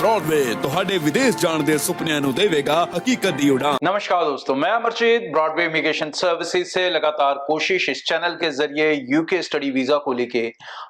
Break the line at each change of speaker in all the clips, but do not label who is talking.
Broadway ਤੁਹਾਡੇ ਵਿਦੇਸ਼ ਜਾਣ ਦੇ ਸੁਪਨਿਆਂ ਨੂੰ ਦੇਵੇਗਾ ਹਕੀਕਤ ਦੀ ਉਡਾਨ।
नमस्कार दोस्तों, मैं अमरजीत ब्रॉडवे इमिग्रेशन सर्विसेज से लगातार कोशिश इस चैनल के जरिए यूके स्टडी वीजा को लेके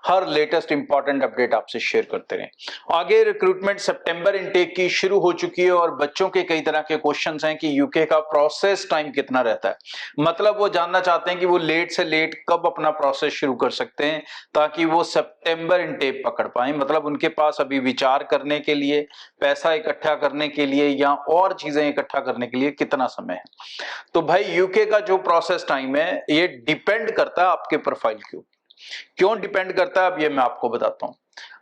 हर लेटेस्ट इंपॉर्टेंट अपडेट आपसे शेयर करते रहे। आगे रिक्रूटमेंट सितंबर इनटेक की शुरू हो चुकी है और बच्चों के कई तरह के क्वेश्चंस हैं कि यूके का प्रोसेस टाइम कितना रहता है। मतलब वो जानना चाहते हैं कि वो लेट से लेट कब अपना प्रोसेस शुरू कर सकते हैं ताकि वो सितंबर इनटेक पकड़ पाए। मतलब उनके पास अभी विचार करने के लिए, पैसा इकट्ठा करने के लिए या और चीजें इकट्ठा करने के लिए कितना समय है। तो भाई यूके का जो प्रोसेस टाइम है ये डिपेंड करता है आपके प्रोफाइल के ऊपर। क्यों डिपेंड करता है अब ये मैं आपको बताता हूं।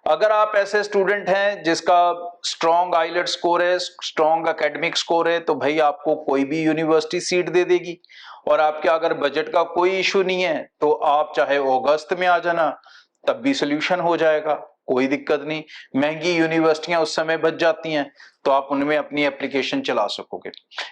अगर आप ऐसे स्टूडेंट हैं जिसका स्ट्रॉन्ग आइलेट्स स्कोर है, स्ट्रॉन्ग एकेडमिक स्कोर है, तो भाई आपको कोई भी यूनिवर्सिटी सीट दे देगी। और आपके अगर बजट का कोई इशू नहीं है तो आप चाहे अगस्त में आ जाना, तब भी सोल्यूशन हो जाएगा, कोई दिक्कत नहीं। महंगी यूनिवर्सिटियां उस समय बच जाती हैं तो आप उनमें अपनी एप्लीकेशन चला सकोगे।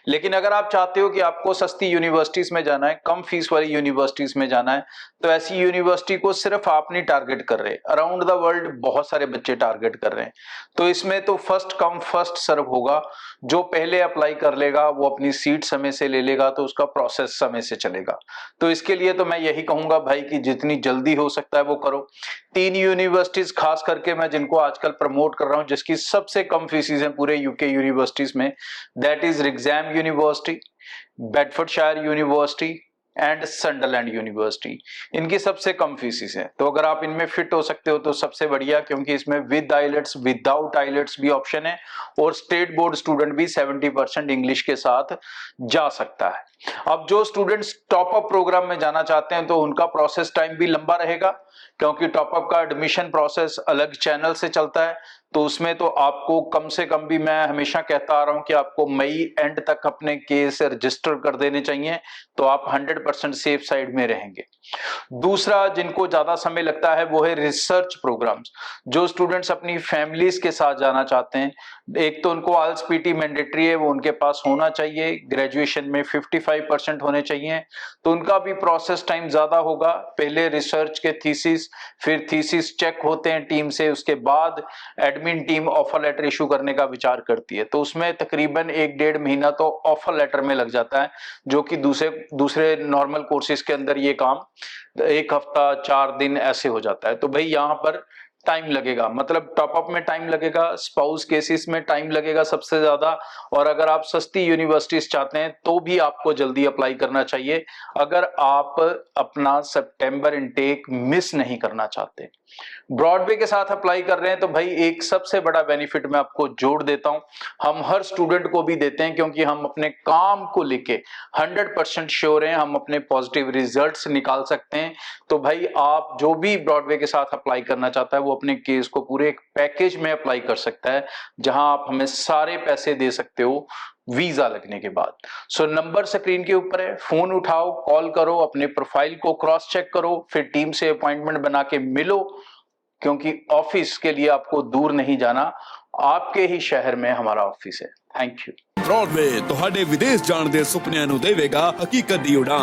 लेकिन अगर आप चाहते हो कि आपको सस्ती यूनिवर्सिटीज में जाना है, कम फीस वाली यूनिवर्सिटीज में जाना है, तो ऐसी यूनिवर्सिटी को सिर्फ आप नहीं टारगेट कर रहे, अराउंड द वर्ल्ड बहुत सारे बच्चे टारगेट कर रहे हैं। तो इसमें तो फर्स्ट कम फर्स्ट सर्व होगा। जो पहले अप्लाई कर लेगा वो अपनी सीट समय से ले लेगा, तो उसका प्रोसेस समय से चलेगा। तो इसके लिए तो मैं यही कहूंगा भाई कि जितनी जल्दी हो सकता है वो करो। 3 यूनिवर्सिटीज खास करके मैं जिनको आजकल प्रमोट कर रहा हूं, जिसकी सबसे कम फीसिस हैं पूरे यूके यूनिवर्सिटीज में, दैट इज रिग्जाम university, Bedfordshire university and Sunderland university. इनकी सबसे कम फीसिस है। तो अगर आप इनमें फिट हो सकते हो तो सबसे बढ़िया, क्योंकि इसमें विद आइलेट्स विदाउट आइलेट्स भी ऑप्शन है और स्टेट बोर्ड स्टूडेंट भी 70% इंग्लिश के साथ जा सकता है। अब जो स्टूडेंट्स टॉप अप प्रोग्राम में जाना चाहते हैं तो उनका प्रोसेस टाइम भी लंबा रहेगा, क्योंकि टॉप अप का एडमिशन प्रोसेस अलग चैनल से चलता है। तो उसमें तो आपको कम से कम भी, मैं हमेशा कहता आ रहा हूं कि आपको मई एंड तक अपने केस रजिस्टर कर देने चाहिए, तो आप 100% सेफ साइड में रहेंगे। दूसरा जिनको ज्यादा समय लगता है वो है रिसर्च प्रोग्राम्स। जो स्टूडेंट्स अपनी फैमिलीज के साथ जाना चाहते हैं, एक तो उनको आल्स पीटी मैंडेटरी है, वो उनके पास होना चाहिए, ग्रेजुएशन में 55% होने चाहिए, तो उनका भी प्रोसेस टाइम ज्यादा होगा। पहले रिसर्च के थीसिस, फिर थीसिस चेक होते हैं टीम से, उसके बाद admin team offer letter issue करने का विचार करती है। तो उसमें तकरीबन 1-1.5 महीना तो ऑफर लेटर में लग जाता है, जो कि दूसरे नॉर्मल कोर्सेज के अंदर ये काम 1 हफ्ता 4 दिन ऐसे हो जाता है। तो भाई यहाँ पर टाइम लगेगा, मतलब टॉप अप में टाइम लगेगा, स्पाउस केसेस में टाइम लगेगा सबसे ज्यादा। और अगर आप सस्ती यूनिवर्सिटीज चाहते हैं तो भी आपको जल्दी अप्लाई करना चाहिए, अगर आप अपना सितंबर इनटेक मिस नहीं करना चाहते। ब्रॉडवे के साथ अप्लाई कर रहे हैं तो भाई एक सबसे बड़ा बेनिफिट मैं आपको जोड़ देता हूं, हम हर स्टूडेंट को भी देते हैं, क्योंकि हम अपने काम को लेके 100% श्योर हैं, हम अपने पॉजिटिव रिजल्ट्स निकाल सकते हैं। तो भाई आप जो भी ब्रॉडवे के साथ अप्लाई करना चाहता है वो अपने केस को पूरे एक पैकेज में अप्लाई कर सकता है, जहां आप हमें सारे पैसे दे सकते हो वीजा लगने के बाद। सो नंबर स्क्रीन के ऊपर है, फोन उठाओ, कॉल करो, अपने प्रोफाइल को क्रॉस चेक करो, फिर टीम से अपॉइंटमेंट बना के मिलो, क्योंकि ऑफिस के लिए आपको दूर नहीं जाना, आपके ही शहर में हमारा ऑफिस है। Thank you.
ब्रॉडवे ਤੁਹਾਡੇ ਵਿਦੇਸ਼ ਜਾਣ ਦੇ ਸੁਪਨਿਆਂ ਨੂੰ ਦੇਵੇਗਾ ਹਕੀਕਤ ਦੀ ਉਡਾਨ।